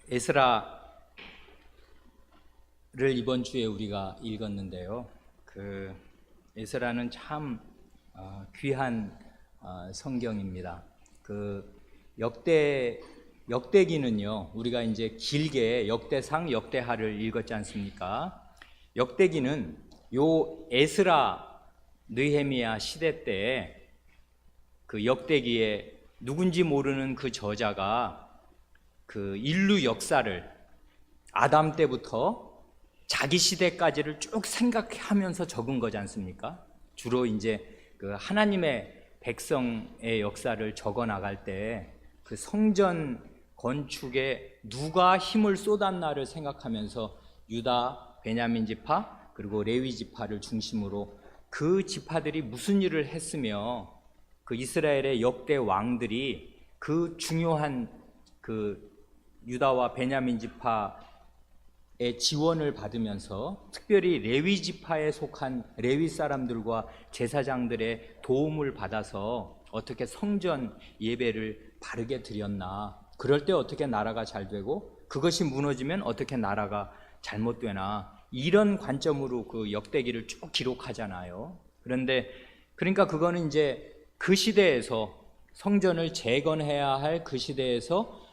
에스라를 이번 주에 우리가 읽었는데요. 에스라는 참 귀한 성경입니다. 역대기는요, 우리가 이제 길게 역대상, 역대하를 읽었지 않습니까? 역대기는 요 에스라, 느헤미야 시대 때 그 역대기에 누군지 모르는 그 저자가 그 인류 역사를 아담 때부터 자기 시대까지를 쭉 생각하면서 적은 거지 않습니까? 주로 이제 그 하나님의 백성의 역사를 적어 나갈 때 그 성전 건축에 누가 힘을 쏟았나를 생각하면서 유다, 베냐민 지파 그리고 레위 지파를 중심으로 그 지파들이 무슨 일을 했으며 그 이스라엘의 역대 왕들이 그 중요한 그 유다와 베냐민 지파의 지원을 받으면서 특별히 레위 지파에 속한 레위 사람들과 제사장들의 도움을 받아서 어떻게 성전 예배를 바르게 드렸나, 그럴 때 어떻게 나라가 잘 되고 그것이 무너지면 어떻게 나라가 잘못되나, 이런 관점으로 그 역대기를 쭉 기록하잖아요. 그러니까 그거는 이제 그 시대에서 성전을 재건해야 할 그 시대에서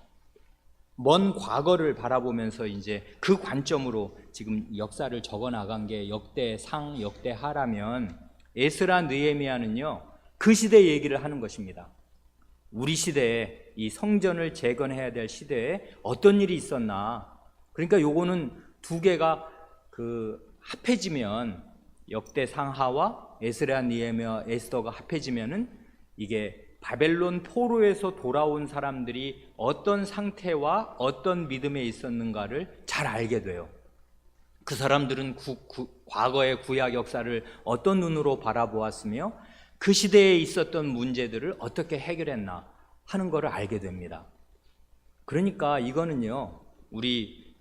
먼 과거를 바라보면서 이제 그 관점으로 지금 역사를 적어 나간 게 역대상, 역대하라면 에스라, 느헤미야는요 그 시대 얘기를 하는 것입니다. 우리 시대에 이 성전을 재건해야 될 시대에 어떤 일이 있었나. 그러니까 요거는 두 개가 합해지면 역대상하와 에스라, 느헤미야, 에스더가 합해지면은 이게 바벨론 포로에서 돌아온 사람들이 어떤 상태와 어떤 믿음에 있었는가를 잘 알게 돼요. 그 사람들은 과거의 구약 역사를 어떤 눈으로 바라보았으며 그 시대에 있었던 문제들을 어떻게 해결했나 하는 것을 알게 됩니다. 그러니까 이거는요, 우리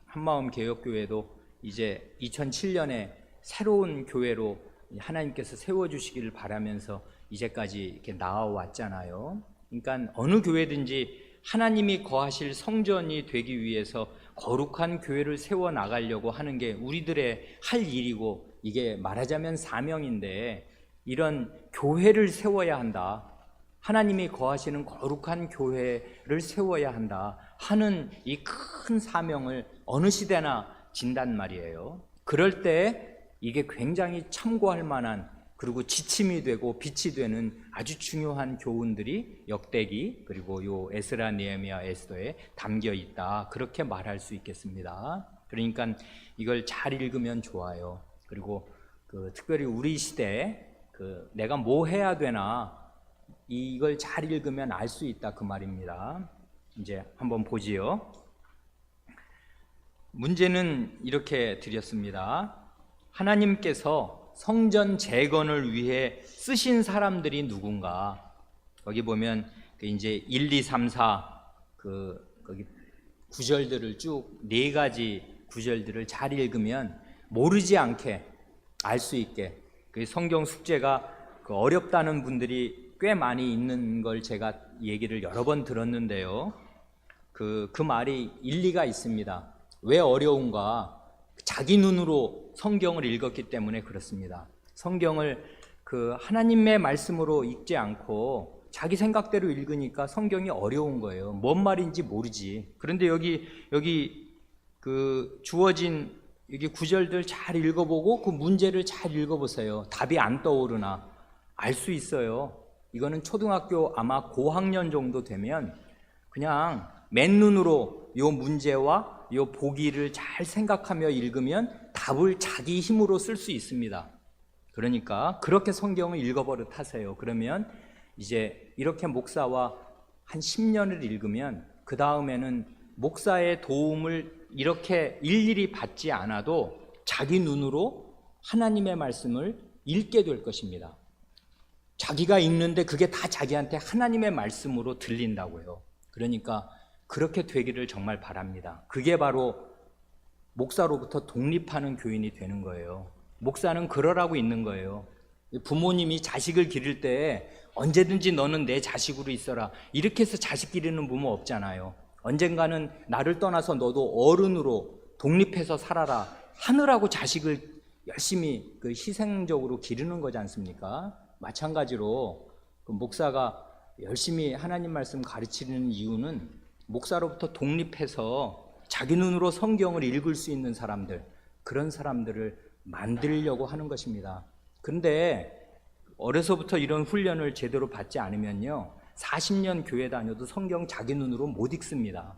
한마음 개혁교회도 이제 2007년에 새로운 교회로 하나님께서 세워주시기를 바라면서 이제까지 이렇게 나와왔잖아요. 그러니까 어느 교회든지 하나님이 거하실 성전이 되기 위해서 거룩한 교회를 세워나가려고 하는 게 우리들의 할 일이고, 이게 말하자면 사명인데, 이런 교회를 세워야 한다, 하나님이 거하시는 거룩한 교회를 세워야 한다 하는 이 큰 사명을 어느 시대나 진단 말이에요. 그럴 때 이게 굉장히 참고할 만한, 그리고 지침이 되고 빛이 되는 아주 중요한 교훈들이 역대기 그리고 요 에스라, 느헤미야, 에스더에 담겨 있다, 그렇게 말할 수 있겠습니다. 그러니까 이걸 잘 읽으면 좋아요. 그리고 특별히 우리 시대에 내가 뭐 해야 되나, 이걸 잘 읽으면 알 수 있다, 그 말입니다. 이제 한번 보지요. 문제는 이렇게 드렸습니다. 하나님께서 성전 재건을 위해 쓰신 사람들이 누군가. 거기 보면 이제 1, 2, 3, 4 거기 구절들을 쭉 4가지 구절들을 잘 읽으면 모르지 않게 알 수 있게, 성경 숙제가 어렵다는 분들이 꽤 많이 있는 걸 제가 얘기를 여러 번 들었는데요. 그 말이 일리가 있습니다. 왜 어려운가? 자기 눈으로 성경을 읽었기 때문에 그렇습니다. 성경을 하나님의 말씀으로 읽지 않고 자기 생각대로 읽으니까 성경이 어려운 거예요. 뭔 말인지 모르지. 그런데 여기 주어진 여기 구절들 잘 읽어보고 그 문제를 잘 읽어보세요. 답이 안 떠오르나 알 수 있어요. 이거는 초등학교 아마 고학년 정도 되면 그냥 맨눈으로 요 문제와 요 보기를 잘 생각하며 읽으면 답을 자기 힘으로 쓸 수 있습니다. 그러니까 그렇게 성경을 읽어버릇 하세요. 그러면 이제 이렇게 목사와 한 10년을 읽으면 그 다음에는 목사의 도움을 이렇게 일일이 받지 않아도 자기 눈으로 하나님의 말씀을 읽게 될 것입니다. 자기가 읽는데 그게 다 자기한테 하나님의 말씀으로 들린다고요. 그러니까 그렇게 되기를 정말 바랍니다. 그게 바로 목사로부터 독립하는 교인이 되는 거예요. 목사는 그러라고 있는 거예요. 부모님이 자식을 기를 때 언제든지 너는 내 자식으로 있어라, 이렇게 해서 자식 기르는 부모 없잖아요. 언젠가는 나를 떠나서 너도 어른으로 독립해서 살아라 하느라고 자식을 열심히 그 희생적으로 기르는 거지 않습니까? 마찬가지로 그 목사가 열심히 하나님 말씀 가르치는 이유는 목사로부터 독립해서 자기 눈으로 성경을 읽을 수 있는 사람들, 그런 사람들을 만들려고 하는 것입니다. 그런데 어려서부터 이런 훈련을 제대로 받지 않으면요, 40년 교회 다녀도 성경 자기 눈으로 못 읽습니다.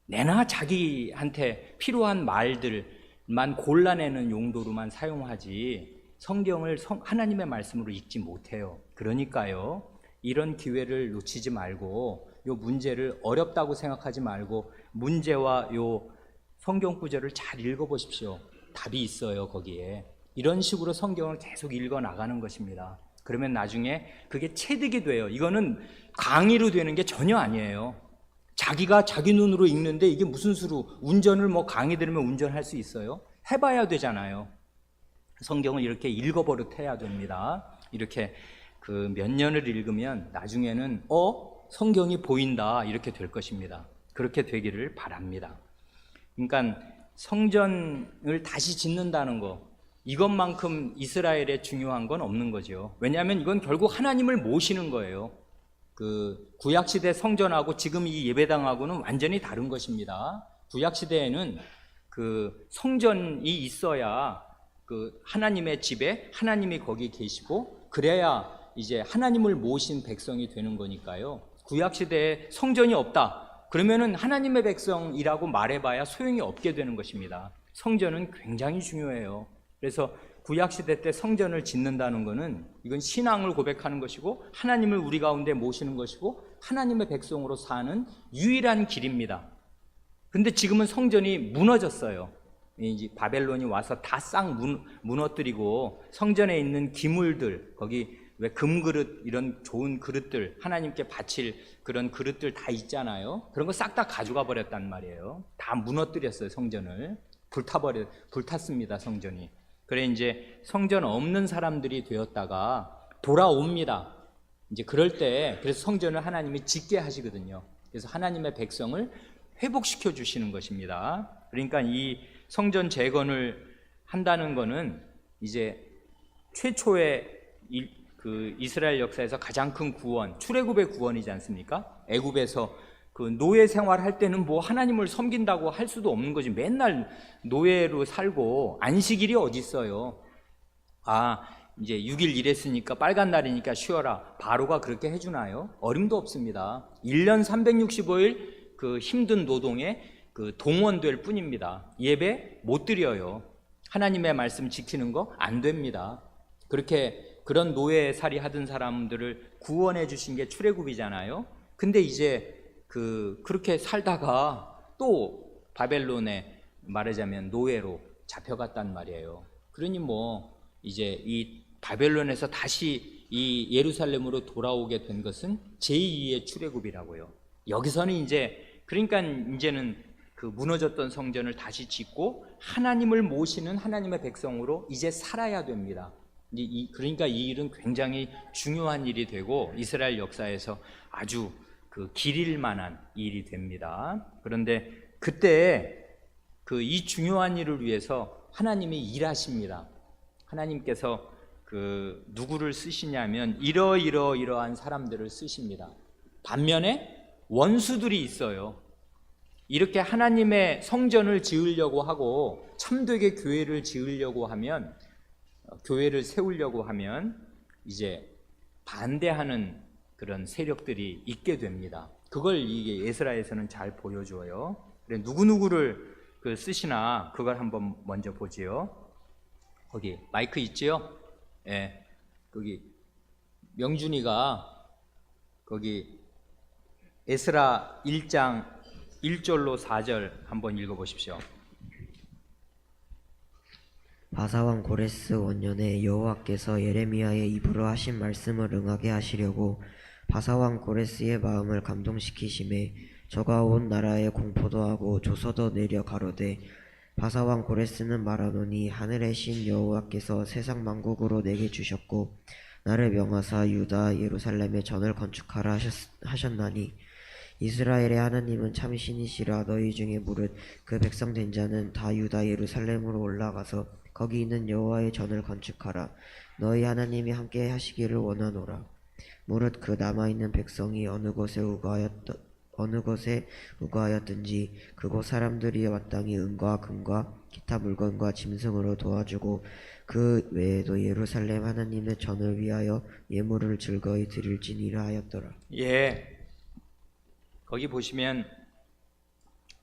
내나 자기한테 필요한 말들만 골라내는 용도로만 사용하지 성경을 하나님의 말씀으로 읽지 못해요. 그러니까요, 이런 기회를 놓치지 말고 요 문제를 어렵다고 생각하지 말고 문제와 요 성경 구절을 잘 읽어보십시오. 답이 있어요, 거기에. 이런 식으로 성경을 계속 읽어 나가는 것입니다. 그러면 나중에 그게 체득이 돼요. 이거는 강의로 되는 게 전혀 아니에요. 자기가 자기 눈으로 읽는데 이게 무슨 수로 운전을 뭐 강의 들으면 운전할 수 있어요? 해봐야 되잖아요. 성경을 이렇게 읽어버릇 해야 됩니다. 이렇게 그 몇 년을 읽으면 나중에는 성경이 보인다 이렇게 될 것입니다. 그렇게 되기를 바랍니다. 그러니까 성전을 다시 짓는다는 거, 이것만큼 이스라엘에 중요한 건 없는 거죠. 왜냐하면 이건 결국 하나님을 모시는 거예요. 그 구약시대 성전하고 지금 이 예배당하고는 완전히 다른 것입니다. 구약시대에는 그 성전이 있어야 그 하나님의 집에 하나님이 거기 계시고 그래야 이제 하나님을 모신 백성이 되는 거니까요. 구약시대에 성전이 없다 그러면은 하나님의 백성이라고 말해봐야 소용이 없게 되는 것입니다. 성전은 굉장히 중요해요. 그래서 구약시대 때 성전을 짓는다는 것은 이건 신앙을 고백하는 것이고 하나님을 우리 가운데 모시는 것이고 하나님의 백성으로 사는 유일한 길입니다. 근데 지금은 성전이 무너졌어요. 이제 바벨론이 와서 다 싹 무너뜨리고 성전에 있는 기물들, 거기 왜 금그릇 이런 좋은 그릇들, 하나님께 바칠 그런 그릇들 다 있잖아요. 그런 거 싹 다 가져가 버렸단 말이에요. 다 무너뜨렸어요. 성전을 불탔습니다. 성전이. 그래 이제 성전 없는 사람들이 되었다가 돌아옵니다. 이제 그럴 때 그래서 성전을 하나님이 짓게 하시거든요. 그래서 하나님의 백성을 회복시켜 주시는 것입니다. 그러니까 이 성전 재건을 한다는 것은 이제 최초의 그 이스라엘 역사에서 가장 큰 구원, 출애굽의 구원이지 않습니까? 애굽에서 그 노예 생활할 때는 뭐 하나님을 섬긴다고 할 수도 없는 거지. 맨날 노예로 살고 안식일이 어디 있어요? 이제 6일 일했으니까 빨간 날이니까 쉬어라. 바로가 그렇게 해주나요? 어림도 없습니다. 1년 365일 그 힘든 노동에 그 동원될 뿐입니다. 예배 못 드려요. 하나님의 말씀 지키는 거 안 됩니다. 그런 노예살이 하던 사람들을 구원해 주신 게 출애굽이잖아요. 근데 이제 그렇게 살다가 또 바벨론에 말하자면 노예로 잡혀갔단 말이에요. 그러니 뭐 이제 이 바벨론에서 다시 이 예루살렘으로 돌아오게 된 것은 제2의 출애굽이라고요. 여기서는 그러니까 이제는 그 무너졌던 성전을 다시 짓고 하나님을 모시는 하나님의 백성으로 이제 살아야 됩니다. 그러니까 이 일은 굉장히 중요한 일이 되고 이스라엘 역사에서 아주 그 길일 만한 일이 됩니다. 그런데 그때 이 중요한 일을 위해서 하나님이 일하십니다. 하나님께서 누구를 쓰시냐면 이러한 사람들을 쓰십니다. 반면에 원수들이 있어요. 이렇게 하나님의 성전을 지으려고 하고 참되게 교회를 지으려고 하면, 교회를 세우려고 하면 이제 반대하는 그런 세력들이 있게 됩니다. 그걸 이게 에스라에서는 잘 보여줘요. 그래 누구누구를 쓰시나 그걸 한번 먼저 보지요. 거기 마이크 있지요? 예, 거기 명준이가 거기 에스라 1장 1절로 4절 한번 읽어보십시오. 바사왕 고레스 원년에 여호와께서 예레미야의 입으로 하신 말씀을 응하게 하시려고 바사왕 고레스의 마음을 감동시키심에 저가 온 나라에 공포도 하고 조서도 내려 가로되 바사왕 고레스는 말하노니 하늘의 신 여호와께서 세상 만국으로 내게 주셨고 나를 명하사 유다 예루살렘에 전을 건축하라 하셨나니 이스라엘의 하나님은 참 신이시라. 너희 중에 무릇 그 백성 된 자는 다 유다 예루살렘으로 올라가서 거기 있는 여호와의 전을 건축하라. 너희 하나님이 함께 하시기를 원하노라. 무릇 그 남아있는 백성이 어느 곳에 우거하였든지 그곳 사람들이 마땅히 은과 금과 기타 물건과 짐승으로 도와주고 그 외에도 예루살렘 하나님의 전을 위하여 예물을 즐거이 드릴지니라 하였더라. 예, 거기 보시면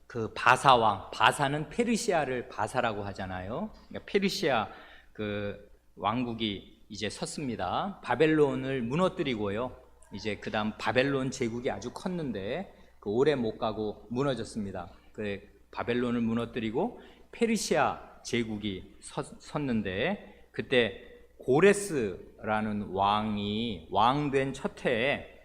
그 바사 왕, 바사는 페르시아를 바사라고 하잖아요. 그러니까 페르시아 그 왕국이 이제 섰습니다. 바벨론을 무너뜨리고요. 이제 그다음 바벨론 제국이 아주 컸는데 그 오래 못 가고 무너졌습니다. 그 바벨론을 무너뜨리고 페르시아 제국이 섰는데 그때 고레스라는 왕이 왕된 첫 해에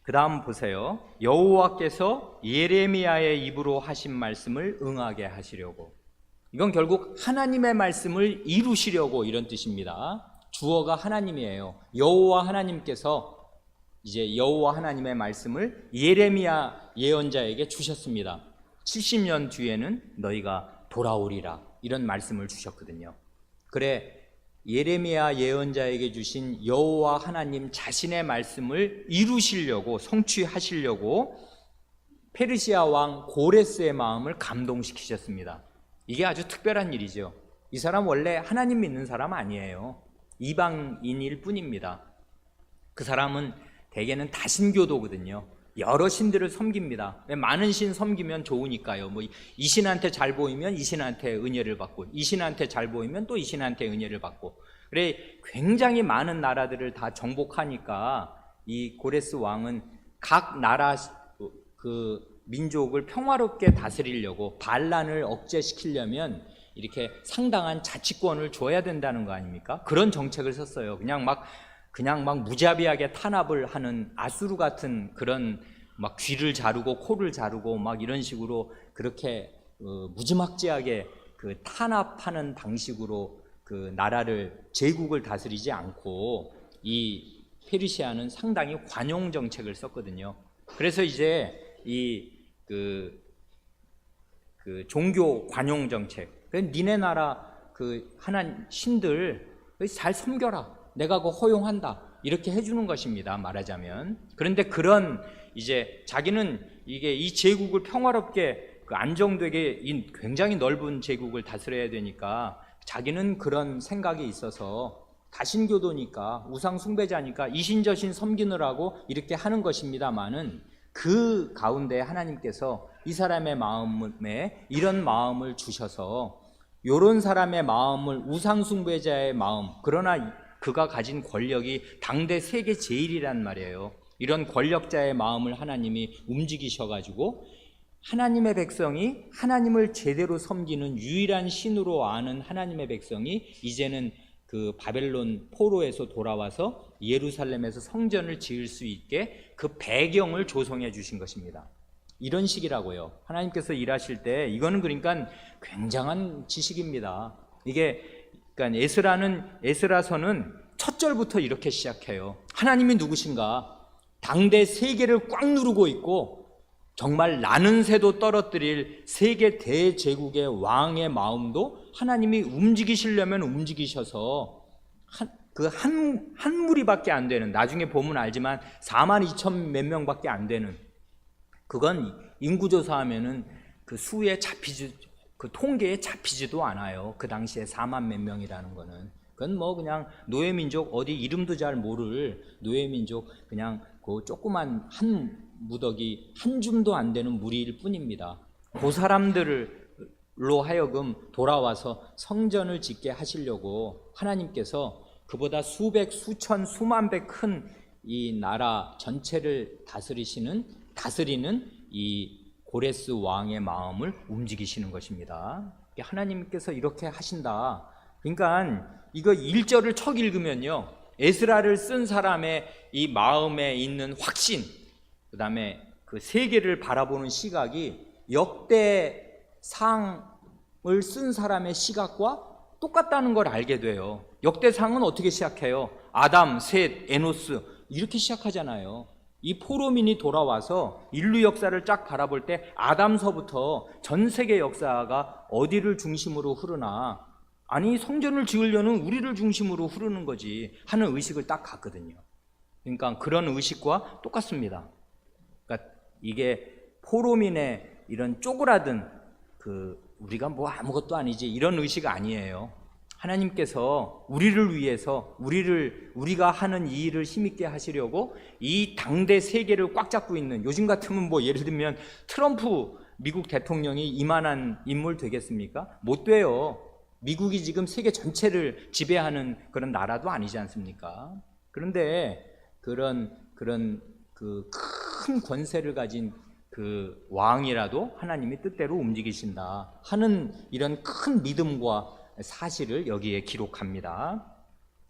그 다음 보세요. 여호와께서 예레미야의 입으로 하신 말씀을 응하게 하시려고. 이건 결국 하나님의 말씀을 이루시려고 이런 뜻입니다. 주어가 하나님이에요. 여호와 하나님께서 이제 여호와 하나님의 말씀을 예레미야 예언자에게 주셨습니다. 70년 뒤에는 너희가 돌아오리라 이런 말씀을 주셨거든요. 그래 예레미야 예언자에게 주신 여호와 하나님 자신의 말씀을 이루시려고 성취하시려고 페르시아 왕 고레스의 마음을 감동시키셨습니다. 이게 아주 특별한 일이죠. 이 사람 원래 하나님 믿는 사람 아니에요. 이방인일 뿐입니다. 그 사람은 대개는 다신교도거든요. 여러 신들을 섬깁니다. 많은 신 섬기면 좋으니까요. 뭐 이 신한테 잘 보이면 이 신한테 은혜를 받고, 이 신한테 잘 보이면 또 이 신한테 은혜를 받고. 그래 굉장히 많은 나라들을 다 정복하니까 이 고레스 왕은 각 나라 그 민족을 평화롭게 다스리려고 반란을 억제시키려면 이렇게 상당한 자치권을 줘야 된다는 거 아닙니까? 그런 정책을 썼어요. 그냥 막 무자비하게 탄압을 하는 아수르 같은 그런 막 귀를 자르고 코를 자르고 막 이런 식으로 그렇게 무지막지하게 그 탄압하는 방식으로 그 나라를 제국을 다스리지 않고 이 페르시아는 상당히 관용 정책을 썼거든요. 그래서 이제 그 종교 관용 정책. 니네 나라 그 하나님 신들 잘 섬겨라. 내가 그거 허용한다. 이렇게 해주는 것입니다. 말하자면. 그런데 그런 이제 자기는 이게 이 제국을 평화롭게 그 안정되게 굉장히 넓은 제국을 다스려야 되니까 자기는 그런 생각이 있어서 다신교도니까 우상 숭배자니까 이신저신 섬기느라고 이렇게 하는 것입니다만은 그 가운데 하나님께서 이 사람의 마음에 이런 마음을 주셔서 이런 사람의 마음을 우상 숭배자의 마음 그러나 그가 가진 권력이 당대 세계 제일이란 말이에요. 이런 권력자의 마음을 하나님이 움직이셔가지고 하나님의 백성이 하나님을 제대로 섬기는 유일한 신으로 아는 하나님의 백성이 이제는 그 바벨론 포로에서 돌아와서 예루살렘에서 성전을 지을 수 있게 그 배경을 조성해 주신 것입니다. 이런 식이라고요. 하나님께서 일하실 때 이거는 그러니까 굉장한 지식입니다. 이게 그러니까 에스라서는 첫 절부터 이렇게 시작해요. 하나님이 누구신가? 당대 세계를 꽉 누르고 있고 정말 나는 새도 떨어뜨릴 세계 대제국의 왕의 마음도 하나님이 움직이시려면 움직이셔서 한 무리밖에 안 되는, 나중에 보면 알지만 4만 2천 몇 명밖에 안 되는, 그건 인구조사하면은 그 수에 잡히지, 그 통계에 잡히지도 않아요. 그 당시에 4만 몇 명이라는 거는. 그건 뭐 그냥 노예민족, 어디 이름도 잘 모를 노예민족, 그냥 그 조그만 한 무더기 한 줌도 안 되는 무리일 뿐입니다. 그 사람들로 하여금 돌아와서 성전을 짓게 하시려고 하나님께서 그보다 수백, 수천, 수만 배 큰 이 나라 전체를 다스리는 이 고레스 왕의 마음을 움직이시는 것입니다. 하나님께서 이렇게 하신다. 그러니까 이거 1절을 척 읽으면요, 에스라를 쓴 사람의 이 마음에 있는 확신, 그 다음에 그 세계를 바라보는 시각이 역대상을 쓴 사람의 시각과 똑같다는 걸 알게 돼요. 역대상은 어떻게 시작해요? 아담, 셋, 에노스 이렇게 시작하잖아요. 이 포로민이 돌아와서 인류 역사를 쫙 바라볼 때 아담서부터 전 세계 역사가 어디를 중심으로 흐르나, 아니 성전을 지으려는 우리를 중심으로 흐르는 거지 하는 의식을 딱 갖거든요. 그러니까 그런 의식과 똑같습니다. 그러니까 이게 포로민의 이런 쪼그라든 우리가 뭐 아무것도 아니지 이런 의식 아니에요. 하나님께서 우리를 위해서 우리가 하는 이 일을 힘있게 하시려고 이 당대 세계를 꽉 잡고 있는, 요즘 같으면 뭐 예를 들면 트럼프 미국 대통령이 이만한 인물 되겠습니까? 못 돼요. 미국이 지금 세계 전체를 지배하는 그런 나라도 아니지 않습니까? 그런데 그런 그 큰 권세를 가진 그 왕이라도 하나님이 뜻대로 움직이신다 하는 이런 큰 믿음과 사실을 여기에 기록합니다.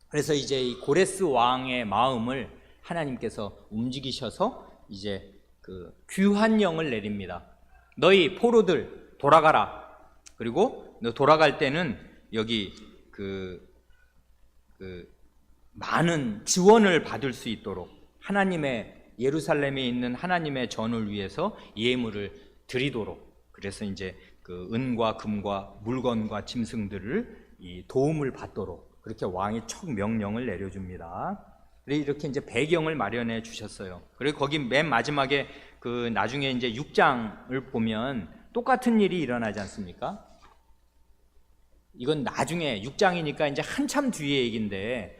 그래서 이제 이 고레스 왕의 마음을 하나님께서 움직이셔서 이제 그 귀한 영을 내립니다. 너희 포로들 돌아가라. 그리고 너 돌아갈 때는 여기 많은 지원을 받을 수 있도록 하나님의 예루살렘에 있는 하나님의 전을 위해서 예물을 드리도록, 그래서 이제 그 은과 금과 물건과 짐승들을 이 도움을 받도록 그렇게 왕이 첫 명령을 내려줍니다. 그래서 이렇게 이제 배경을 마련해 주셨어요. 그리고 거기 맨 마지막에 그 나중에 이제 6장을 보면 똑같은 일이 일어나지 않습니까? 이건 나중에 6장이니까 이제 한참 뒤의 얘기인데,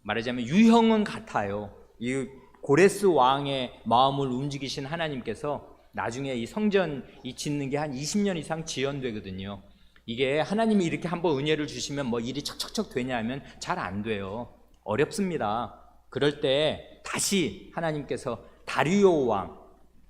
말하자면 유형은 같아요. 이 고레스 왕의 마음을 움직이신 하나님께서 나중에 이 성전 짓는 게 한 20년 이상 지연되거든요. 이게 하나님이 이렇게 한번 은혜를 주시면 뭐 일이 척척척 되냐 하면 잘 안 돼요. 어렵습니다. 그럴 때 다시 하나님께서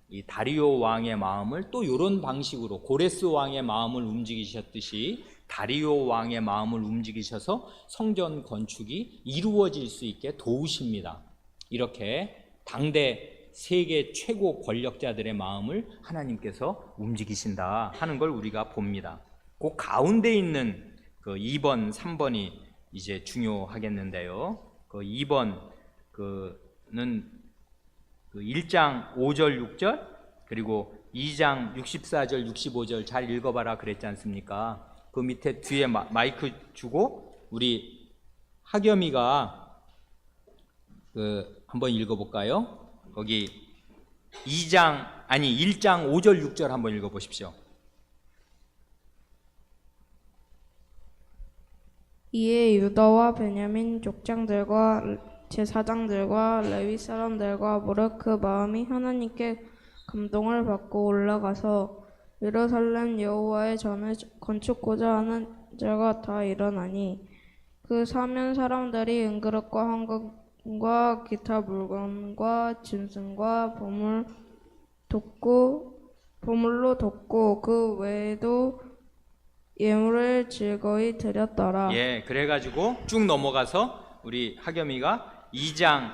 이 다리오 왕의 마음을 또 이런 방식으로 고레스 왕의 마음을 움직이셨듯이 다리오 왕의 마음을 움직이셔서 성전 건축이 이루어질 수 있게 도우십니다. 이렇게 당대 세계 최고 권력자들의 마음을 하나님께서 움직이신다 하는 걸 우리가 봅니다. 그 가운데 있는 그 2번, 3번이 이제 중요하겠는데요. 그 2번 그는 그 1장 5절 6절 그리고 2장 64절 65절 잘 읽어봐라 그랬지 않습니까? 그 밑에 뒤에 마이크 주고 우리 하겸이가 한번 읽어볼까요? 거기 1장 5절 6절 한번 읽어보십시오. 이에 유다와 베냐민 족장들과 제사장들과 레위 사람들과 무릇 그 마음이 하나님께 감동을 받고 올라가서 예루살렘 여호와의 전을 건축고자 하는 자가 다 일어나니 그 사면 사람들이 은그릇과 황금과 기타 물건과 짐승과 보물로 돕고 그 외에도 예물을 즐거이 드렸더라. 예, 그래가지고 쭉 넘어가서 우리 하겸이가 2장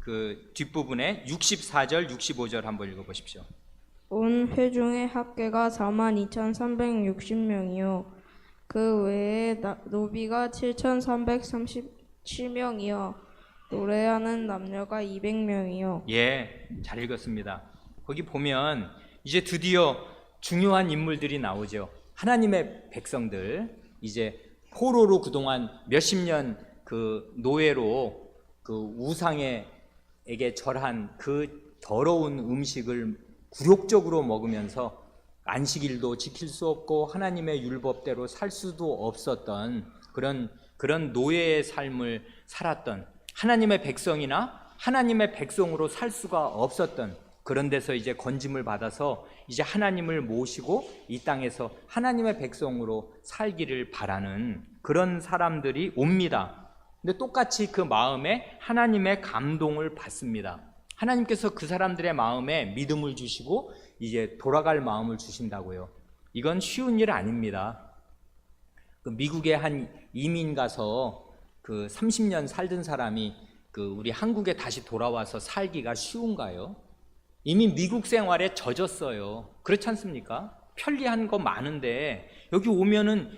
그 뒷부분에 64절 65절 한번 읽어보십시오. 온 회중의 합계가 42,360명이요 그 외에 노비가 7,337명이요 노래하는 남녀가 200명이요. 예, 잘 읽었습니다. 거기 보면 이제 드디어 중요한 인물들이 나오죠. 하나님의 백성들, 이제 포로로 그동안 몇십 년 그 노예로 그 우상에게 절한 그 더러운 음식을 굴욕적으로 먹으면서 안식일도 지킬 수 없고 하나님의 율법대로 살 수도 없었던 그런 노예의 삶을 살았던, 하나님의 백성이나 하나님의 백성으로 살 수가 없었던 그런 데서 이제 건짐을 받아서 이제 하나님을 모시고 이 땅에서 하나님의 백성으로 살기를 바라는 그런 사람들이 옵니다. 근데 똑같이 그 마음에 하나님의 감동을 받습니다. 하나님께서 그 사람들의 마음에 믿음을 주시고 이제 돌아갈 마음을 주신다고요. 이건 쉬운 일 아닙니다. 그 미국에 한 이민 가서 그 30년 살던 사람이 그 우리 한국에 다시 돌아와서 살기가 쉬운가요? 이미 미국 생활에 젖었어요. 그렇지 않습니까? 편리한 거 많은데 여기 오면은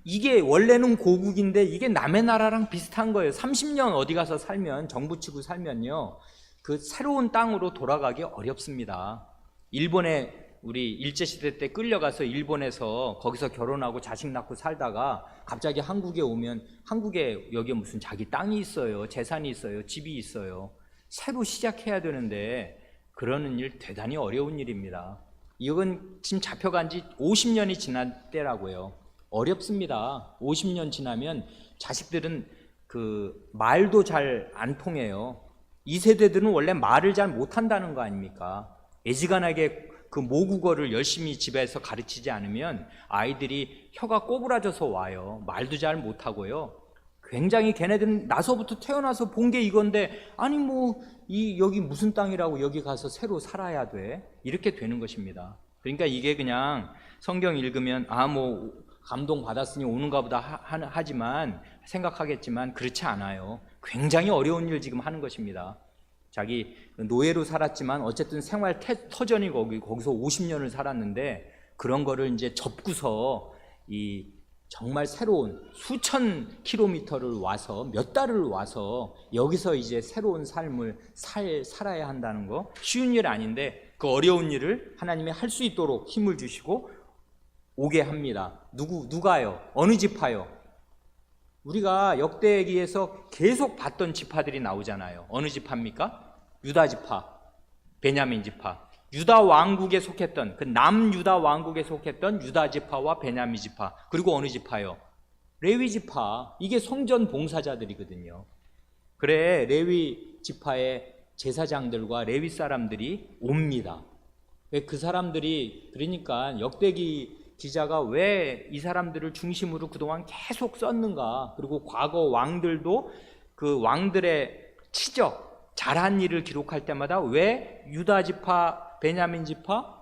이게 원래는 고국인데 이게 남의 나라랑 비슷한 거예요. 30년 어디 가서 살면, 정부 치고 살면요, 그 새로운 땅으로 돌아가기 어렵습니다. 일본에 우리 일제시대 때 끌려가서 일본에서 거기서 결혼하고 자식 낳고 살다가 갑자기 한국에 오면, 한국에 여기에 무슨 자기 땅이 있어요, 재산이 있어요, 집이 있어요. 새로 시작해야 되는데 그러는 일 대단히 어려운 일입니다. 이건 지금 잡혀간 지 50년이 지난 때라고요. 어렵습니다. 50년 지나면 자식들은 그 말도 잘 안 통해요. 이 세대들은 원래 말을 잘 못한다는 거 아닙니까? 애지간하게 그 모국어를 열심히 집에서 가르치지 않으면 아이들이 혀가 꼬부라져서 와요. 말도 잘 못하고요. 굉장히 걔네들은 나서부터 태어나서 본 게 이건데, 아니 뭐 여기 무슨 땅이라고 여기 가서 새로 살아야 돼? 이렇게 되는 것입니다. 그러니까 이게 그냥 성경 읽으면 뭐 감동 받았으니 오는가 보다 하지만 생각하겠지만 그렇지 않아요. 굉장히 어려운 일 지금 하는 것입니다. 자기 노예로 살았지만 어쨌든 생활 터전이 거기서 50년을 살았는데 그런 거를 이제 접고서 이 정말 새로운 수천 킬로미터를 와서 몇 달을 와서 여기서 이제 새로운 삶을 살아야 한다는 거 쉬운 일 아닌데, 그 어려운 일을 하나님이 할 수 있도록 힘을 주시고 오게 합니다. 누가요? 어느 지파요? 우리가 역대기에서 계속 봤던 지파들이 나오잖아요. 어느 지파입니까? 유다 지파, 베냐민 지파. 유다 왕국에 속했던, 그 남유다 왕국에 속했던 유다 지파와 베냐민 지파. 그리고 어느 지파요? 레위 지파. 이게 성전 봉사자들이거든요. 그래, 레위 지파의 제사장들과 레위 사람들이 옵니다. 그 사람들이, 그러니까 역대기 기자가 왜 이 사람들을 중심으로 그동안 계속 썼는가, 그리고 과거 왕들도 그 왕들의 치적, 잘한 일을 기록할 때마다 왜 유다 지파, 베냐민 지파,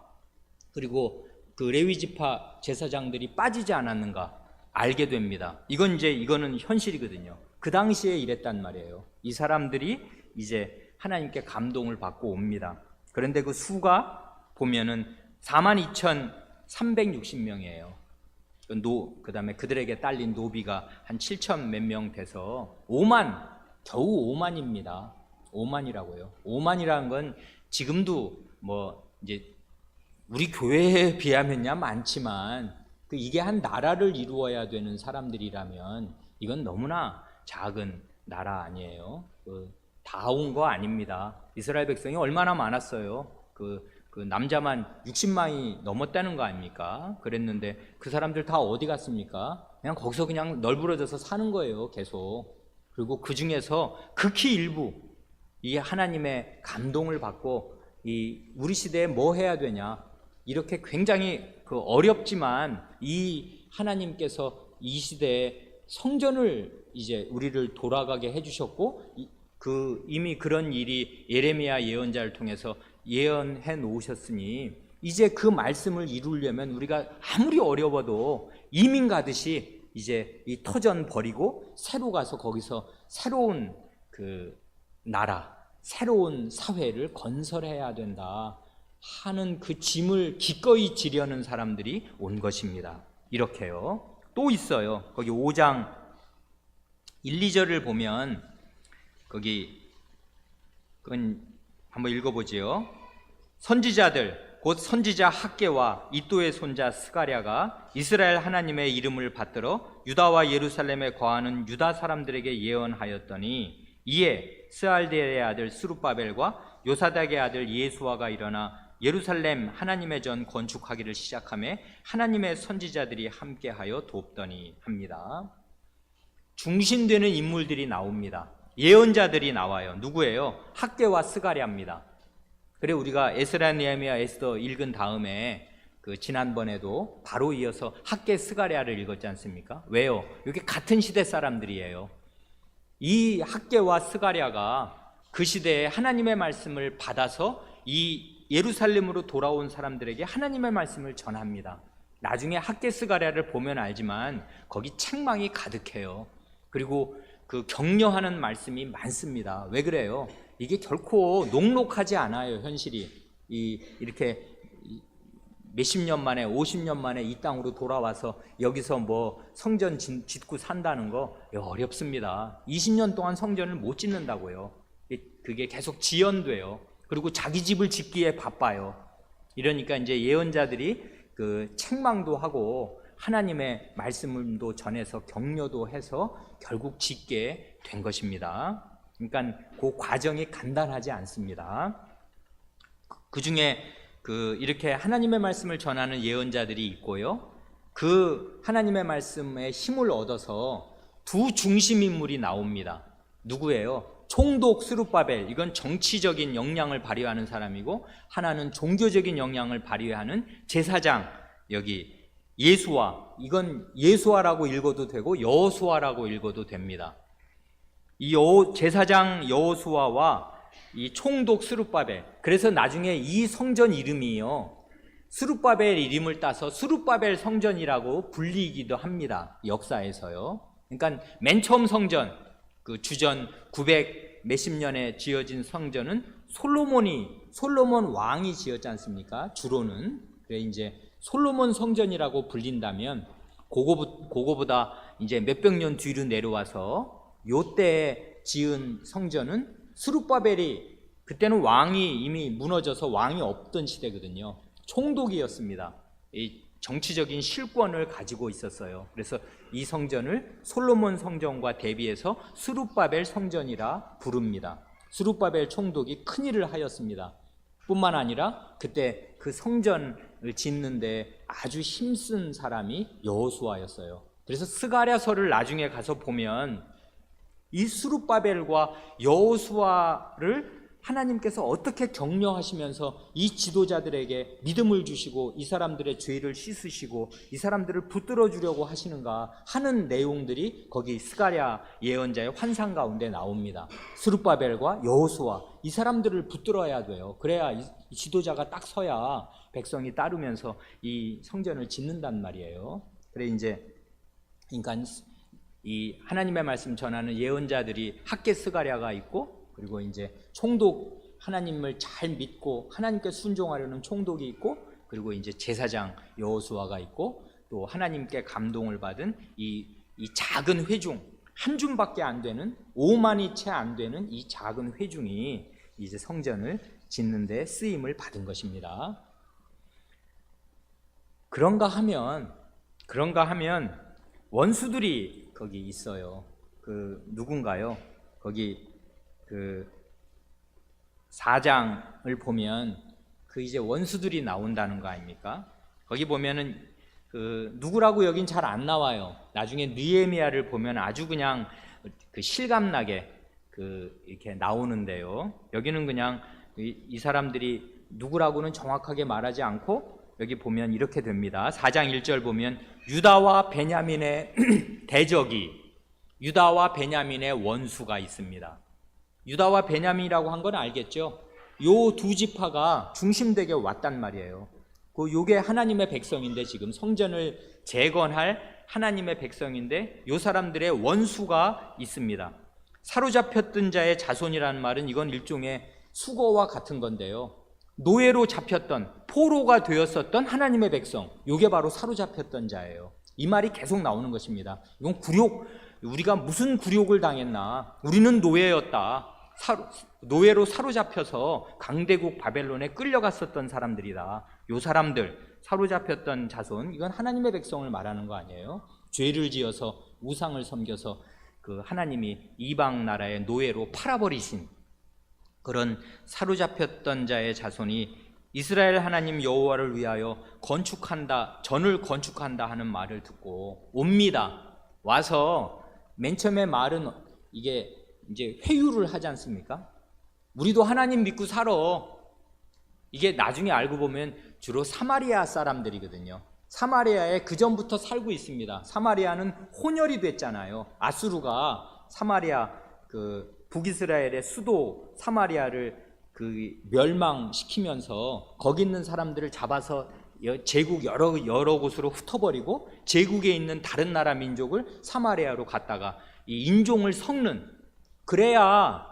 그리고 그 레위 지파 제사장들이 빠지지 않았는가 알게 됩니다. 이거는 현실이거든요. 그 당시에 이랬단 말이에요. 이 사람들이 이제 하나님께 감동을 받고 옵니다. 그런데 그 수가 보면은 42,360명이에요. 그 다음에 그들에게 딸린 노비가 한 7천 몇 명 돼서 겨우 5만입니다. 5만이라고요. 5만이라는 건 지금도 뭐 이제 우리 교회에 비하면야 많지만 이게 한 나라를 이루어야 되는 사람들이라면 이건 너무나 작은 나라 아니에요. 다 온 거 아닙니다. 이스라엘 백성이 얼마나 많았어요. 그 남자만 60만이 넘었다는 거 아닙니까? 그랬는데 그 사람들 다 어디 갔습니까? 그냥 거기서 그냥 널브러져서 사는 거예요, 계속. 그리고 그 중에서 극히 일부 이 하나님의 감동을 받고 우리 시대에 뭐 해야 되냐, 이렇게 굉장히 어렵지만 이 하나님께서 이 시대에 성전을 이제 우리를 돌아가게 해주셨고, 이미 그런 일이 예레미야 예언자를 통해서 예언해 놓으셨으니 이제 그 말씀을 이루려면 우리가 아무리 어려워도 이민 가듯이 이제 이 터전 버리고 새로 가서 거기서 새로운 그 나라, 새로운 사회를 건설해야 된다 하는 그 짐을 기꺼이 지려는 사람들이 온 것입니다. 이렇게요. 또 있어요. 거기 5장 1, 2절을 보면 그건 한번 읽어보지요. 선지자들 곧 선지자 학개와 이도의 손자 스가랴가 이스라엘 하나님의 이름을 받들어 유다와 예루살렘에 거하는 유다 사람들에게 예언하였더니, 이에 스알디엘의 아들 스룹바벨과 요사닥의 아들 예수아가 일어나 예루살렘 하나님의 전 건축하기를 시작하며 하나님의 선지자들이 함께하여 돕더니 합니다. 중심되는 인물들이 나옵니다. 예언자들이 나와요. 누구예요? 학개와 스가랴입니다. 그래, 우리가 에스라, 느헤미야, 에스더 읽은 다음에 지난번에도 바로 이어서 학개, 스가랴를 읽었지 않습니까? 왜요? 이게 같은 시대 사람들이에요. 이 학개와 스가랴가 그 시대에 하나님의 말씀을 받아서 이 예루살렘으로 돌아온 사람들에게 하나님의 말씀을 전합니다. 나중에 학개, 스가랴를 보면 알지만 거기 책망이 가득해요. 그리고 격려하는 말씀이 많습니다. 왜 그래요? 이게 결코 녹록하지 않아요, 현실이. 이렇게 몇십 년 만에 50년 만에 이 땅으로 돌아와서 여기서 뭐 성전 짓고 산다는 거 어렵습니다. 20년 동안 성전을 못 짓는다고요. 그게 계속 지연돼요. 그리고 자기 집을 짓기에 바빠요. 이러니까 이제 예언자들이 그 책망도 하고 하나님의 말씀도 전해서 격려도 해서 결국 짓게 된 것입니다. 그러니까 그 과정이 간단하지 않습니다. 그 중에 이렇게 하나님의 말씀을 전하는 예언자들이 있고요. 그 하나님의 말씀에 힘을 얻어서 두 중심 인물이 나옵니다. 누구예요? 총독 스룹바벨, 이건 정치적인 역량을 발휘하는 사람이고, 하나는 종교적인 역량을 발휘하는 제사장, 여기 예수와, 이건 예수아라고 읽어도 되고 여호수아라고 읽어도 됩니다. 이 제사장 여호수아와 이 총독 스룹바벨, 그래서 나중에 이 성전 이름이요, 스룹바벨 이름을 따서 스룹바벨 성전이라고 불리기도 합니다. 역사에서요. 그러니까 맨 처음 성전, 그 주전 900 몇십 년에 지어진 성전은 솔로몬 왕이 지었지 않습니까? 주로는. 그래 이제 솔로몬 성전이라고 불린다면 그거보다 이제 몇백 년 뒤로 내려와서 요때 지은 성전은 스룹바벨이, 그때는 왕이 이미 무너져서 왕이 없던 시대거든요. 총독이었습니다. 이 정치적인 실권을 가지고 있었어요. 그래서 이 성전을 솔로몬 성전과 대비해서 스룹바벨 성전이라 부릅니다. 스룹바벨 총독이 큰일을 하였습니다. 뿐만 아니라 그때 그 성전을 짓는데 아주 힘쓴 사람이 여호수아였어요. 그래서 스가랴서를 나중에 가서 보면 이 스룹바벨과 여호수아를 하나님께서 어떻게 격려하시면서 이 지도자들에게 믿음을 주시고 이 사람들의 죄를 씻으시고 이 사람들을 붙들어 주려고 하시는가 하는 내용들이 거기 스가랴 예언자의 환상 가운데 나옵니다. 스룹바벨과 여호수아, 이 사람들을 붙들어야 돼요. 그래야 이 지도자가 딱 서야 백성이 따르면서 이 성전을 짓는단 말이에요. 그래 이제 그러니까 이 하나님의 말씀 전하는 예언자들이 학개 스가랴가 있고, 그리고 이제 총독, 하나님을 잘 믿고 하나님께 순종하려는 총독이 있고, 그리고 이제 제사장 여호수아가 있고, 또 하나님께 감동을 받은 이 작은 회중, 한 줌밖에 안 되는, 5만이 채 안 되는 이 작은 회중이 이제 성전을 짓는 데 쓰임을 받은 것입니다. 그런가 하면 원수들이 거기 있어요. 누군가요? 거기 4장을 보면 이제 원수들이 나온다는 거 아닙니까? 거기 보면은 누구라고 여긴 잘 안 나와요. 나중에 느헤미야를 보면 아주 그냥 실감나게 이렇게 나오는데요. 여기는 그냥 이 사람들이 누구라고는 정확하게 말하지 않고, 여기 보면 이렇게 됩니다. 4장 1절 보면 유다와 베냐민의 대적이, 유다와 베냐민의 원수가 있습니다. 유다와 베냐민이라고 한 건 알겠죠? 요 두 지파가 중심되게 왔단 말이에요. 요게 하나님의 백성인데, 지금 성전을 재건할 하나님의 백성인데 요 사람들의 원수가 있습니다. 사로잡혔던 자의 자손이라는 말은 이건 일종의 수거와 같은 건데요. 노예로 잡혔던, 포로가 되었었던 하나님의 백성, 요게 바로 사로잡혔던 자예요. 이 말이 계속 나오는 것입니다. 이건 굴욕, 우리가 무슨 굴욕을 당했나, 우리는 노예였다, 노예로 사로잡혀서 강대국 바벨론에 끌려갔었던 사람들이다. 요 사람들, 사로잡혔던 자손, 이건 하나님의 백성을 말하는 거 아니에요? 죄를 지어서 우상을 섬겨서 하나님이 이방 나라의 노예로 팔아버리신 그런 사로잡혔던 자의 자손이 이스라엘 하나님 여호와를 위하여 전을 건축한다 하는 말을 듣고 옵니다. 와서 맨 처음에 말은 이게 이제 회유를 하지 않습니까? 우리도 하나님 믿고 살아. 이게 나중에 알고 보면 주로 사마리아 사람들이거든요. 사마리아에 그전부터 살고 있습니다. 사마리아는 혼혈이 됐잖아요. 아수르가 사마리아 북이스라엘의 수도 사마리아를 멸망시키면서 거기 있는 사람들을 잡아서 제국 여러 곳으로 흩어버리고 제국에 있는 다른 나라 민족을 사마리아로 갔다가 이 인종을 섞는, 그래야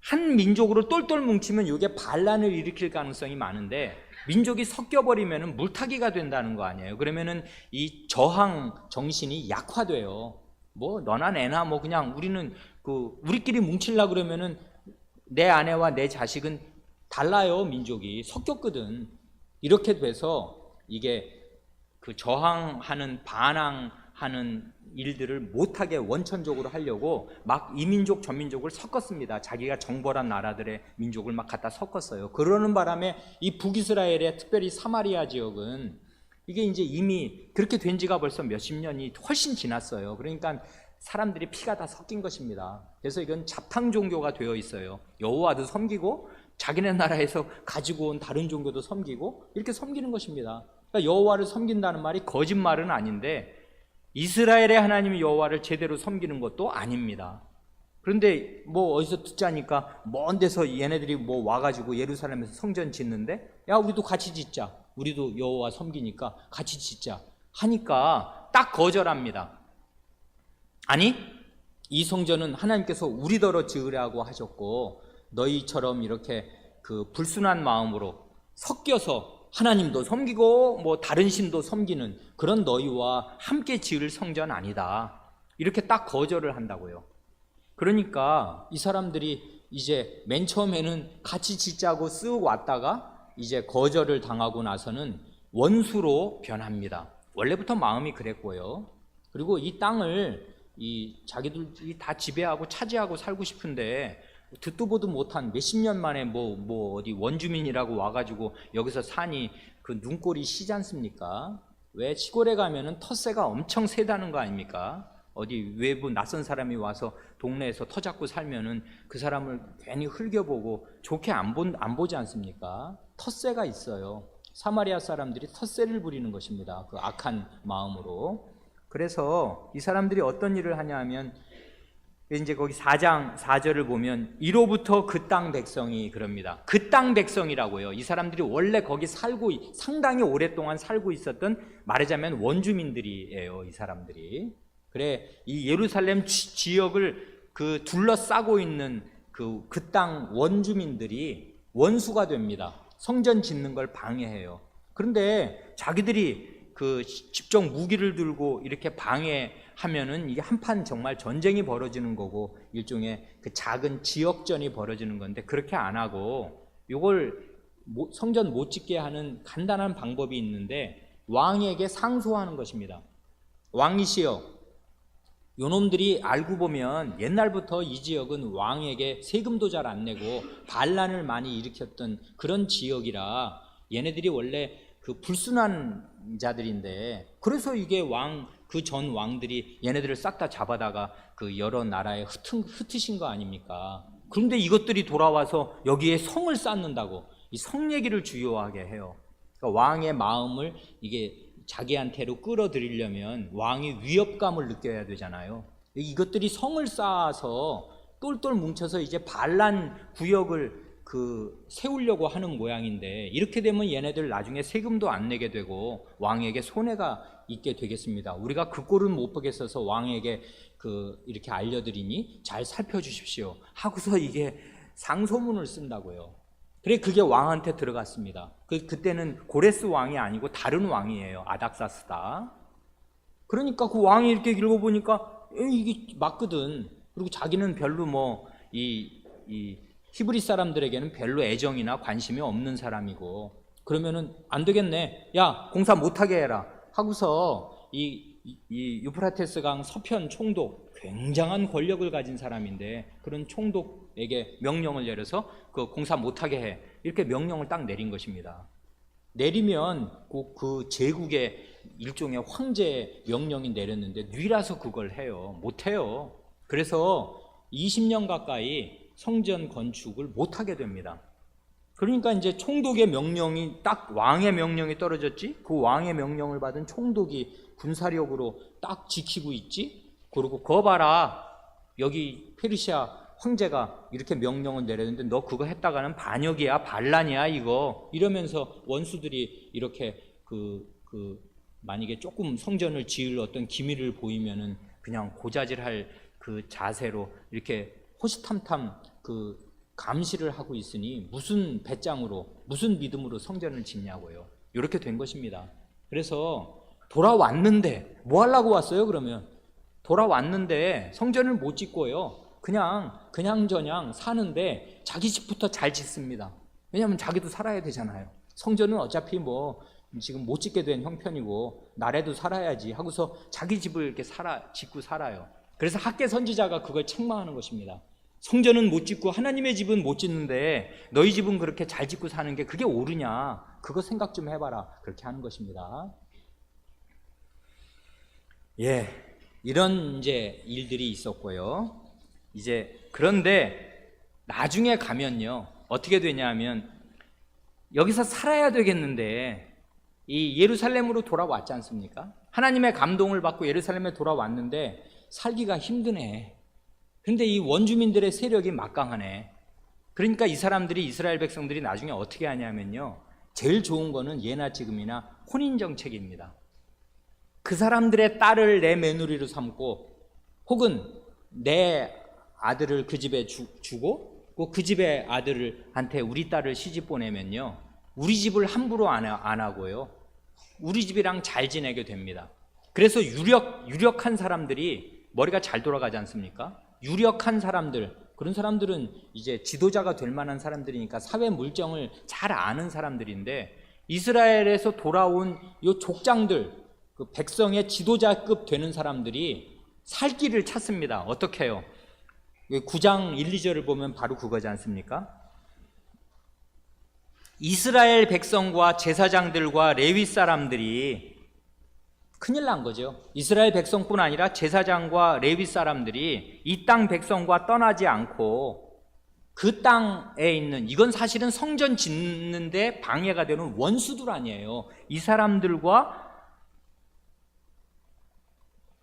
한 민족으로 똘똘 뭉치면 이게 반란을 일으킬 가능성이 많은데 민족이 섞여버리면 물타기가 된다는 거 아니에요. 그러면은 이 저항 정신이 약화돼요. 뭐 너나 내나 뭐 그냥 우리는 우리끼리 뭉치려 그러면은 내 아내와 내 자식은 달라요. 민족이 섞였거든. 이렇게 돼서 이게 그 저항하는 반항하는 일들을 못하게 원천적으로 하려고 막 이민족 저민족을 섞었습니다. 자기가 정벌한 나라들의 민족을 막 갖다 섞었어요. 그러는 바람에 이 북이스라엘의 특별히 사마리아 지역은 이게 이제 이미 그렇게 된 지가 벌써 몇십 년이 훨씬 지났어요. 그러니까 사람들이 피가 다 섞인 것입니다. 그래서 이건 잡탕 종교가 되어 있어요. 여호와도 섬기고 자기네 나라에서 가지고 온 다른 종교도 섬기고 이렇게 섬기는 것입니다. 그러니까 여호와를 섬긴다는 말이 거짓말은 아닌데 이스라엘의 하나님 여호와를 제대로 섬기는 것도 아닙니다. 그런데 뭐 어디서 듣자니까 먼 데서 얘네들이 뭐 와가지고 예루살렘에서 성전 짓는데 야 우리도 같이 짓자. 우리도 여호와 섬기니까 같이 짓자 하니까 딱 거절합니다. 아니 이 성전은 하나님께서 우리더러 지으라고 하셨고 너희처럼 이렇게 그 불순한 마음으로 섞여서 하나님도 섬기고 뭐 다른 신도 섬기는 그런 너희와 함께 지을 성전 아니다. 이렇게 딱 거절을 한다고요. 그러니까 이 사람들이 이제 맨 처음에는 같이 짓자고 쓱 왔다가 이제 거절을 당하고 나서는 원수로 변합니다. 원래부터 마음이 그랬고요. 그리고 이 땅을 자기들이 다 지배하고 차지하고 살고 싶은데 듣도 보도 못한 몇십 년 만에 뭐 어디 원주민이라고 와가지고 여기서 사니 그 눈꼴이 시지 않습니까? 왜 시골에 가면은 텃세가 엄청 세다는 거 아닙니까? 어디 외부 낯선 사람이 와서 동네에서 터 잡고 살면은 그 사람을 괜히 흘겨보고 좋게 안 보지 않습니까? 텃세가 있어요. 사마리아 사람들이 텃세를 부리는 것입니다. 그 악한 마음으로. 그래서 이 사람들이 어떤 일을 하냐 하면 이제 거기 4장 4절을 보면 이로부터 그 땅 백성이 그럽니다. 그 땅 백성이라고요. 이 사람들이 원래 거기 상당히 오랫동안 살고 있었던 말하자면 원주민들이에요. 이 사람들이. 그래 이 예루살렘 지역을 그 둘러싸고 있는 그 땅 원주민들이 원수가 됩니다. 성전 짓는 걸 방해해요. 그런데 자기들이 그 직접 무기를 들고 이렇게 방해하면은 이게 한판 정말 전쟁이 벌어지는 거고 일종의 그 작은 지역전이 벌어지는 건데 그렇게 안 하고 이걸 성전 못 짓게 하는 간단한 방법이 있는데 왕에게 상소하는 것입니다. 왕이시여, 요놈들이 알고 보면 옛날부터 이 지역은 왕에게 세금도 잘 안 내고 반란을 많이 일으켰던 그런 지역이라 얘네들이 원래 그 불순한 자들인데 그래서 이게 그 전 왕들이 얘네들을 싹 다 잡아다가 그 여러 나라에 흩으신 거 아닙니까? 그런데 이것들이 돌아와서 여기에 성을 쌓는다고 이 성 얘기를 주요하게 해요. 그러니까 왕의 마음을 이게 자기한테로 끌어들이려면 왕이 위협감을 느껴야 되잖아요. 이것들이 성을 쌓아서 똘똘 뭉쳐서 이제 반란 구역을 세우려고 하는 모양인데 이렇게 되면 얘네들 나중에 세금도 안 내게 되고 왕에게 손해가 있게 되겠습니다. 우리가 그 꼴은 못 보겠어서 왕에게 이렇게 알려드리니 잘 살펴주십시오 하고서 이게 상소문을 쓴다고요. 그래 그게 왕한테 들어갔습니다. 그때는 고레스 왕이 아니고 다른 왕이에요. 아닥사스다. 그러니까 그 왕이 이렇게 읽어보니까 이게 맞거든. 그리고 자기는 별로 이 히브리 사람들에게는 별로 애정이나 관심이 없는 사람이고 그러면은 안 되겠네. 야 공사 못하게 해라 하고서 이 유프라테스 강 서편 총독 굉장한 권력을 가진 사람인데 그런 총독에게 명령을 내려서 그 공사 못하게 해 이렇게 명령을 딱 내린 것입니다. 내리면 그 제국의 일종의 황제 명령이 내렸는데 뉘라서 그걸 해요. 못해요. 그래서 20년 가까이 성전 건축을 못하게 됩니다. 그러니까 이제 총독의 명령이 딱 왕의 명령이 떨어졌지 그 왕의 명령을 받은 총독이 군사력으로 딱 지키고 있지 그리고 그거 봐라 여기 페르시아 황제가 이렇게 명령을 내렸는데 너 그거 했다가는 반역이야 반란이야 이거 이러면서 원수들이 이렇게 만약에 조금 성전을 지을 어떤 기미를 보이면은 그냥 고자질할 그 자세로 이렇게 호시탐탐 감시를 하고 있으니 무슨 배짱으로, 무슨 믿음으로 성전을 짓냐고요. 이렇게 된 것입니다. 그래서 돌아왔는데 뭐 하려고 왔어요? 그러면 돌아왔는데 성전을 못 짓고요. 그냥저냥 사는데 자기 집부터 잘 짓습니다. 왜냐하면 자기도 살아야 되잖아요. 성전은 어차피 뭐 지금 못 짓게 된 형편이고 나라도 살아야지 하고서 자기 집을 이렇게 짓고 살아요. 그래서 학개 선지자가 그걸 책망하는 것입니다. 성전은 못 짓고 하나님의 집은 못 짓는데 너희 집은 그렇게 잘 짓고 사는 게 그게 옳으냐? 그거 생각 좀 해봐라. 그렇게 하는 것입니다. 예, 이런 이제 일들이 있었고요. 이제 그런데 나중에 가면요, 어떻게 되냐면 여기서 살아야 되겠는데 이 예루살렘으로 돌아왔지 않습니까? 하나님의 감동을 받고 예루살렘에 돌아왔는데 살기가 힘드네. 그런데 이 원주민들의 세력이 막강하네. 그러니까 이 사람들이, 이스라엘 백성들이 나중에 어떻게 하냐면요, 제일 좋은 거는 예나 지금이나 혼인 정책입니다. 그 사람들의 딸을 내 며느리로 삼고 혹은 내 아들을 그 집에 주고 그 집의 아들한테 우리 딸을 시집 보내면요, 우리 집을 함부로 안 하고요, 우리 집이랑 잘 지내게 됩니다. 그래서 유력한 사람들이 머리가 잘 돌아가지 않습니까? 유력한 사람들, 그런 사람들은 이제 지도자가 될 만한 사람들이니까 사회 물정을 잘 아는 사람들인데, 이스라엘에서 돌아온 이 족장들, 그 백성의 지도자급 되는 사람들이 살 길을 찾습니다. 어떻게 해요? 9장 1, 2절을 보면 바로 그거지 않습니까? 이스라엘 백성과 제사장들과 레위 사람들이 큰일 난 거죠. 이스라엘 백성뿐 아니라 제사장과 레위 사람들이 이 땅 백성과 떠나지 않고 그 땅에 있는, 이건 사실은 성전 짓는데 방해가 되는 원수들 아니에요. 이 사람들과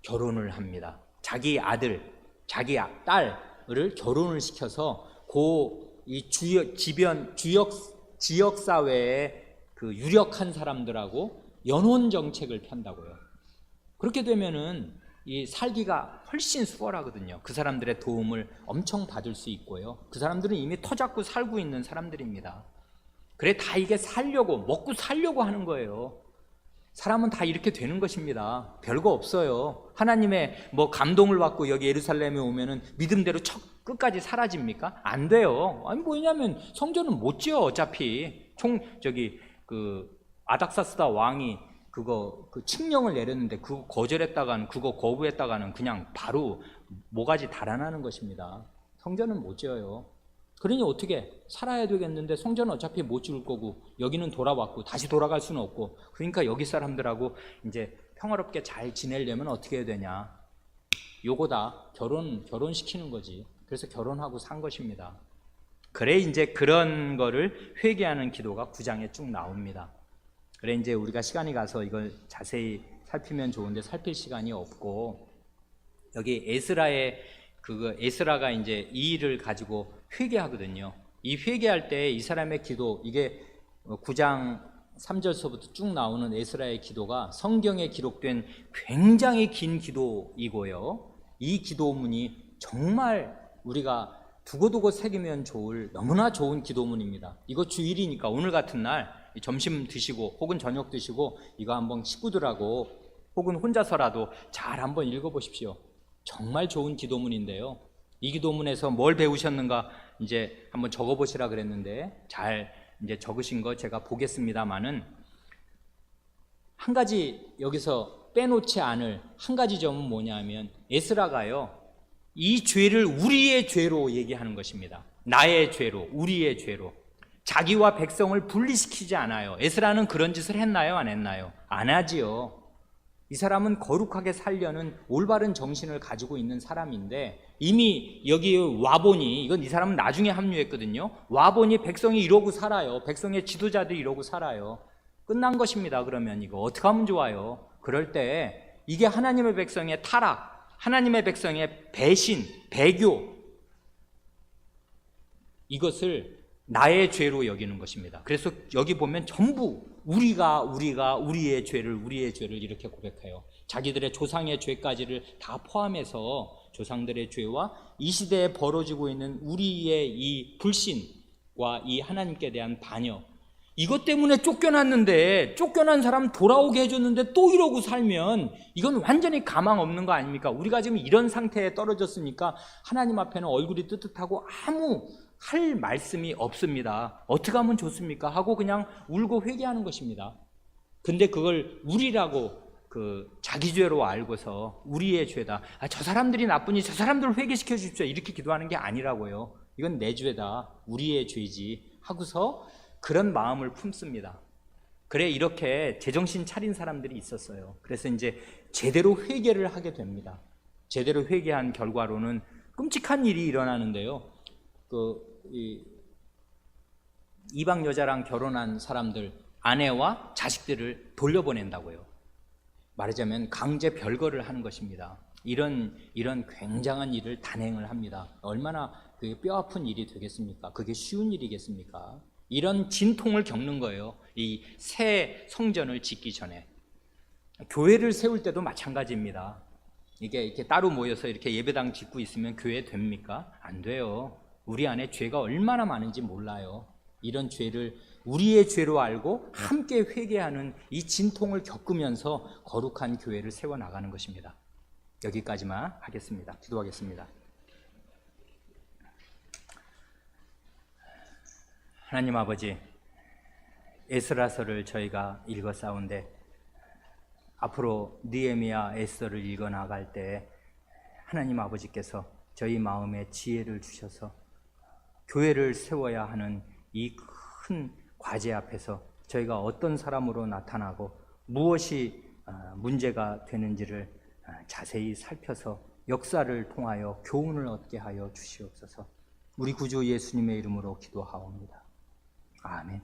결혼을 합니다. 자기 아들, 자기 딸을 결혼을 시켜서 이 지역 사회의 그 유력한 사람들하고 연혼 정책을 편다고요. 그렇게 되면은 이 살기가 훨씬 수월하거든요. 그 사람들의 도움을 엄청 받을 수 있고요. 그 사람들은 이미 터 잡고 살고 있는 사람들입니다. 그래, 다 이게 먹고 살려고 하는 거예요. 사람은 다 이렇게 되는 것입니다. 별거 없어요. 하나님의 감동을 받고 여기 예루살렘에 오면은 믿음대로 끝까지 사라집니까? 안 돼요. 아니 뭐냐면 성전은 못 지어. 어차피 아닥사스다 왕이 그 칙령을 내렸는데 그거 거절했다가는, 그거 거부했다가는 그냥 바로 모가지 달아나는 것입니다. 성전은 못 지어요. 그러니 어떻게 살아야 되겠는데 성전은 어차피 못 지을 거고 여기는 돌아왔고 다시 돌아갈 수는 없고, 그러니까 여기 사람들하고 이제 평화롭게 잘 지내려면 어떻게 해야 되냐? 요거다. 결혼시키는 거지. 그래서 결혼하고 산 것입니다. 그래, 이제 그런 거를 회개하는 기도가 9장에 쭉 나옵니다. 그래, 이제 우리가 시간이 가서 이걸 자세히 살피면 좋은데 살필 시간이 없고, 여기 에스라가 이제 이 일을 가지고 회개하거든요. 이 회개할 때 이 사람의 기도, 이게 9장 3절서부터 쭉 나오는 에스라의 기도가 성경에 기록된 굉장히 긴 기도이고요. 이 기도문이 정말 우리가 두고두고 새기면 좋을 너무나 좋은 기도문입니다. 이거 주일이니까 오늘 같은 날 점심 드시고 혹은 저녁 드시고 이거 한번 식구들하고 혹은 혼자서라도 잘 한번 읽어보십시오. 정말 좋은 기도문인데요. 이 기도문에서 뭘 배우셨는가 이제 한번 적어보시라 그랬는데 잘 이제 적으신 거 제가 보겠습니다만은, 한 가지 여기서 빼놓지 않을 한 가지 점은 뭐냐면, 에스라가요, 이 죄를 우리의 죄로 얘기하는 것입니다. 나의 죄로, 우리의 죄로. 자기와 백성을 분리시키지 않아요. 에스라는 그런 짓을 했나요? 안 했나요? 안 하지요. 이 사람은 거룩하게 살려는 올바른 정신을 가지고 있는 사람인데, 이미 여기 와보니, 이건 이 사람은 나중에 합류했거든요. 와보니 백성이 이러고 살아요. 백성의 지도자들이 이러고 살아요. 끝난 것입니다. 그러면 이거 어떻게 하면 좋아요? 그럴 때 이게 하나님의 백성의 타락, 하나님의 백성의 배신, 배교, 이것을 나의 죄로 여기는 것입니다. 그래서 여기 보면 전부 우리가 우리의 죄를 이렇게 고백해요. 자기들의 조상의 죄까지를 다 포함해서 조상들의 죄와 이 시대에 벌어지고 있는 우리의 이 불신과 이 하나님께 대한 반역, 이것 때문에 쫓겨났는데, 쫓겨난 사람 돌아오게 해줬는데 또 이러고 살면 이건 완전히 가망 없는 거 아닙니까? 우리가 지금 이런 상태에 떨어졌으니까 하나님 앞에는 얼굴이 뜨뜻하고 아무 할 말씀이 없습니다. 어떻게 하면 좋습니까? 하고 그냥 울고 회개하는 것입니다. 근데 그걸 우리라고 자기 죄로 알고서 우리의 죄다, 저 사람들이 나쁘니 저 사람들을 회개시켜 주십시오, 이렇게 기도하는 게 아니라고요. 이건 내 죄다, 우리의 죄지 하고서 그런 마음을 품습니다. 그래, 이렇게 제정신 차린 사람들이 있었어요. 그래서 이제 제대로 회개를 하게 됩니다. 제대로 회개한 결과로는 끔찍한 일이 일어나는데요. 이방 여자랑 결혼한 사람들 아내와 자식들을 돌려보낸다고요. 말하자면 강제 별거를 하는 것입니다. 이런 굉장한 일을 단행을 합니다. 얼마나 그게 뼈 아픈 일이 되겠습니까? 그게 쉬운 일이겠습니까? 이런 진통을 겪는 거예요. 이 새 성전을 짓기 전에. 교회를 세울 때도 마찬가지입니다. 이게 이렇게 따로 모여서 이렇게 예배당 짓고 있으면 교회 됩니까? 안 돼요. 우리 안에 죄가 얼마나 많은지 몰라요. 이런 죄를 우리의 죄로 알고 함께 회개하는 이 진통을 겪으면서 거룩한 교회를 세워나가는 것입니다. 여기까지만 하겠습니다. 기도하겠습니다. 하나님 아버지, 에스라서를 저희가 읽어싸운데 앞으로 느헤미야, 에스더를 읽어나갈 때 하나님 아버지께서 저희 마음에 지혜를 주셔서 교회를 세워야 하는 이 큰 과제 앞에서 저희가 어떤 사람으로 나타나고 무엇이 문제가 되는지를 자세히 살펴서 역사를 통하여 교훈을 얻게 하여 주시옵소서. 우리 구주 예수님의 이름으로 기도하옵니다. 아멘.